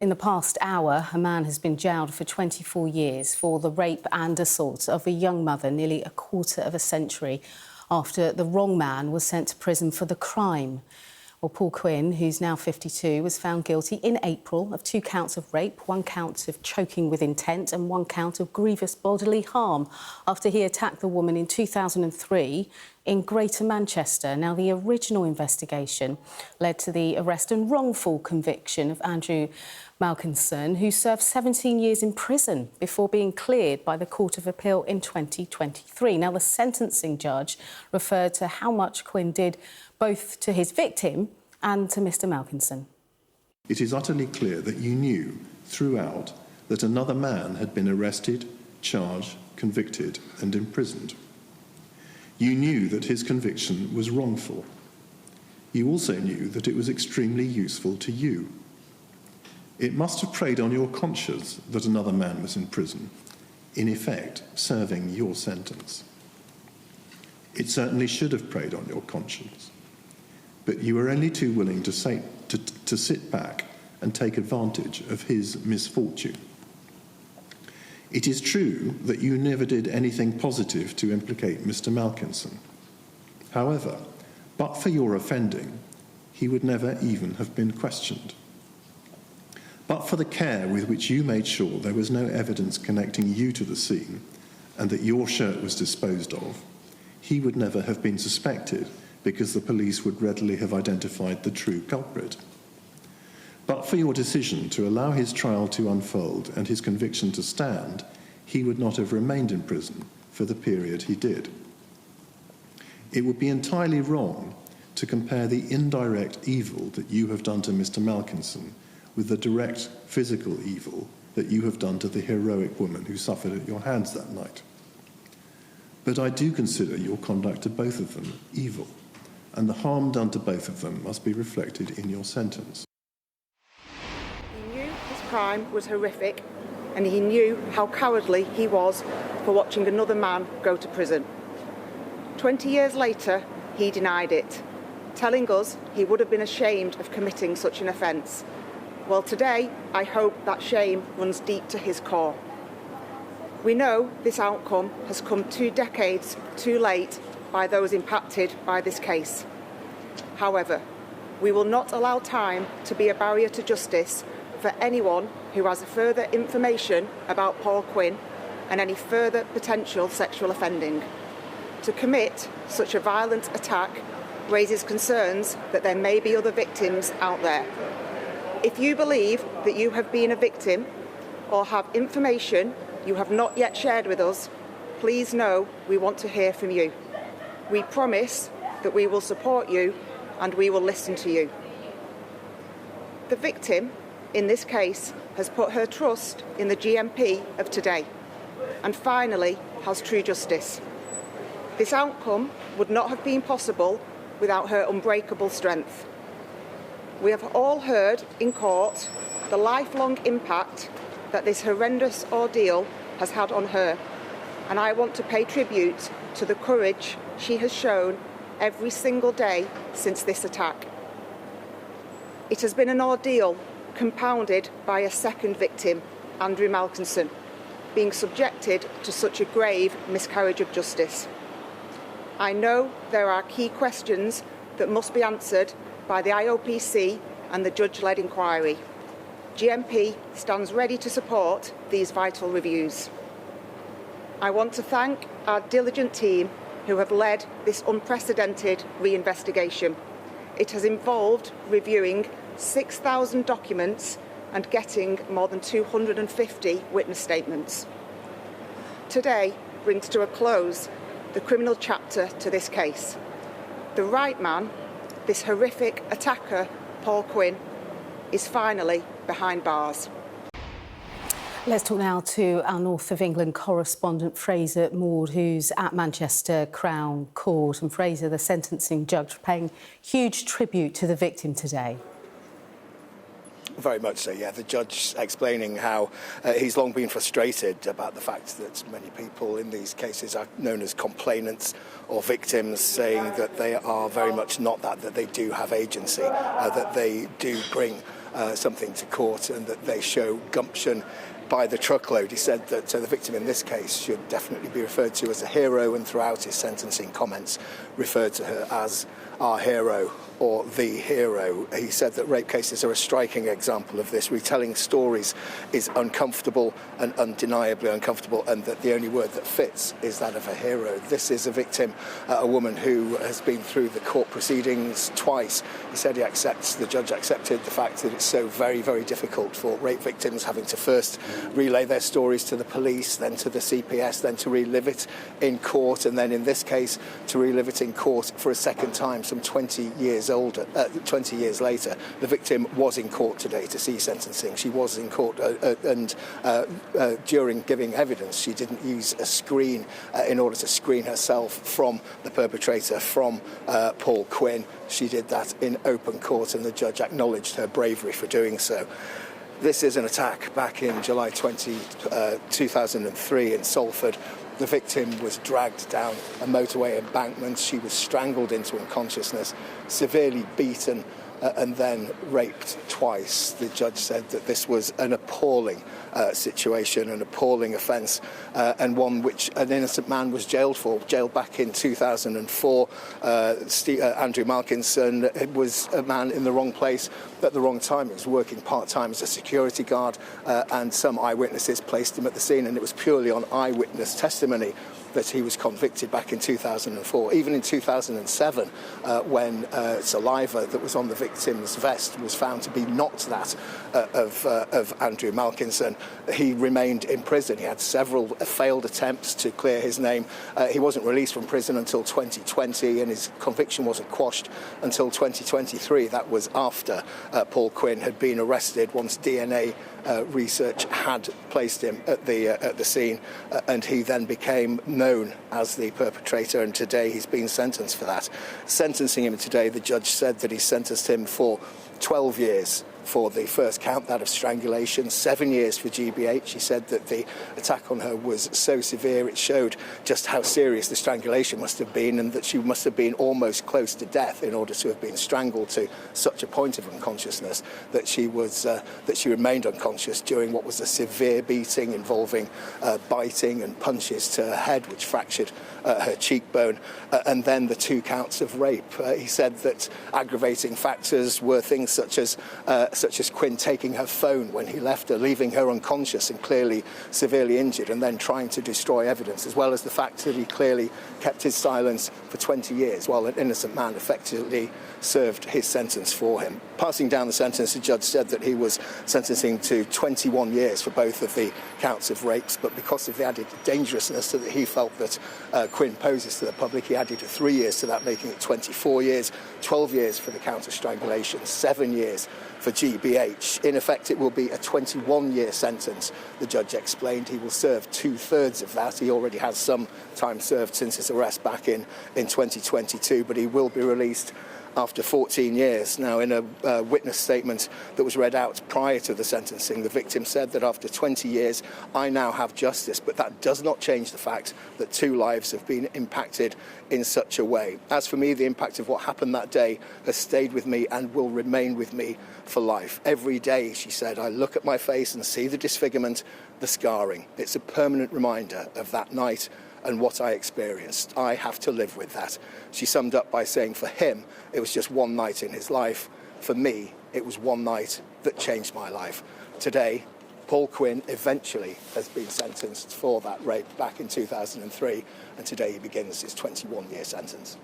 In the past hour, a man has been jailed for 24 years for the rape and assault of a young mother nearly a quarter of a century after the wrong man was sent to prison for the crime. Well, Paul Quinn, who's now 52, was found guilty in April of 2 counts of rape, 1 count of choking with intent and 1 count of grievous bodily harm after he attacked the woman in 2003 in Greater Manchester. Now, the original investigation led to the arrest and wrongful conviction of Andrew Malkinson, who served 17 years in prison before being cleared by the Court of Appeal in 2023. Now, the sentencing judge referred to how much Quinn did both to his victim and to Mr Malkinson. It is utterly clear that you knew throughout that another man had been arrested, charged, convicted and imprisoned. You knew that his conviction was wrongful. You also knew that it was extremely useful to you. It must have preyed on your conscience that another man was in prison, in effect serving your sentence. It certainly should have preyed on your conscience. But you were only too willing to sit back and take advantage of his misfortune. It is true that you never did anything positive to implicate Mr. Malkinson. However, but for your offending, he would never even have been questioned. But for the care with which you made sure there was no evidence connecting you to the scene and that your shirt was disposed of, he would never have been suspected because the police would readily have identified the true culprit. But for your decision to allow his trial to unfold and his conviction to stand, he would not have remained in prison for the period he did. It would be entirely wrong to compare the indirect evil that you have done to Mr. Malkinson with the direct physical evil that you have done to the heroic woman who suffered at your hands that night. But I do consider your conduct to both of them evil, and the harm done to both of them must be reflected in your sentence. He knew his crime was horrific, and he knew how cowardly he was for watching another man go to prison. 20 years later, he denied it, telling us he would have been ashamed of committing such an offence. Well, today, I hope that shame runs deep to his core. We know this outcome has come 2 decades too late by those impacted by this case. However, we will not allow time to be a barrier to justice for anyone who has further information about Paul Quinn and any further potential sexual offending. To commit such a violent attack raises concerns that there may be other victims out there. If you believe that you have been a victim or have information you have not yet shared with us, please know we want to hear from you. We promise that we will support you and we will listen to you. The victim, in this case, has put her trust in the GMP of today and finally has true justice. This outcome would not have been possible without her unbreakable strength. We have all heard in court the lifelong impact that this horrendous ordeal has had on her, and I want to pay tribute to the courage she has shown every single day since this attack. It has been an ordeal compounded by a second victim, Andrew Malkinson, being subjected to such a grave miscarriage of justice. I know there are key questions that must be answered by the IOPC and the judge-led inquiry. GMP stands ready to support these vital reviews. I want to thank our diligent team who have led this unprecedented reinvestigation. It has involved reviewing 6,000 documents and getting more than 250 witness statements. Today brings to a close the criminal chapter to this case. The right man, this horrific attacker, Paul Quinn, is finally behind bars. Let's talk now to our North of England correspondent Fraser Maud, who's at Manchester Crown Court. And Fraser, the sentencing judge, paying huge tribute to the victim today. Very much so, yeah. The judge explaining how he's long been frustrated about the fact that many people in these cases are known as complainants or victims, saying that they are very much not that they do have agency, that they do bring something to court and that they show gumption by the truckload. He said that the victim in this case should definitely be referred to as a hero, and throughout his sentencing comments referred to her as our hero or the hero. He said that rape cases are a striking example of this. Retelling stories is uncomfortable and undeniably uncomfortable, and that the only word that fits is that of a hero. This is a victim, a woman who has been through the court proceedings twice. He said the judge accepted the fact that it's so very, very difficult for rape victims having to first relay their stories to the police, then to the CPS, then to relive it in court, and then in this case to relive it in court for a second time some 20 years later. The victim was in court today to see sentencing. She was in court and during giving evidence she didn't use a screen in order to screen herself from the perpetrator, from Paul Quinn. She did that in open court, and the judge acknowledged her bravery for doing so. This is an attack back in July 2003 in Salford. The victim was dragged down a motorway embankment. She was strangled into unconsciousness, severely beaten, and then raped twice. The judge said that this was an appalling situation, an appalling offence, and one which an innocent man was jailed back in 2004. Andrew Malkinson was a man in the wrong place at the wrong time. He was working part-time as a security guard, and some eyewitnesses placed him at the scene, and it was purely on eyewitness testimony that he was convicted back in 2004. Even in 2007, when saliva that was on the victim's vest was found to be not that of Andrew Malkinson, he remained in prison. He had several failed attempts to clear his name. He wasn't released from prison until 2020, and his conviction wasn't quashed until 2023. That was after Paul Quinn had been arrested once DNA research had placed him at the scene, and he then became known as the perpetrator, and today he's been sentenced for that. Sentencing him today, the judge said that he sentenced him for 12 years for the first count, that of strangulation, 7 years for GBH. He said that the attack on her was so severe it showed just how serious the strangulation must have been, and that she must have been almost close to death in order to have been strangled to such a point of unconsciousness that she remained unconscious during what was a severe beating involving biting and punches to her head, which fractured her cheekbone, and then the 2 counts of rape. He said that aggravating factors were things such as Quinn taking her phone when he left her, leaving her unconscious and clearly severely injured, and then trying to destroy evidence, as well as the fact that he clearly kept his silence for 20 years while an innocent man effectively served his sentence for him. Passing down the sentence, the judge said that he was sentencing to 21 years for both of the counts of rapes, but because of the added dangerousness that he felt that Quinn poses to the public, he added 3 years to that, making it 24 years, 12 years for the count of strangulation, 7 years for GBH. In effect, it will be a 21-year sentence, the judge explained. He will serve 2/3 of that. He already has some time served since his arrest back in 2022, but he will be released after 14 years. Now, in a witness statement that was read out prior to the sentencing, the victim said that after 20 years, I now have justice, but that does not change the fact that 2 lives have been impacted in such a way. As for me, the impact of what happened that day has stayed with me and will remain with me for life. Every day, she said, I look at my face and see the disfigurement, the scarring. It's a permanent reminder of that night and what I experienced. I have to live with that. She summed up by saying for him, it was just one night in his life. For me, it was one night that changed my life. Today, Paul Quinn eventually has been sentenced for that rape back in 2003, and today he begins his 21-year sentence.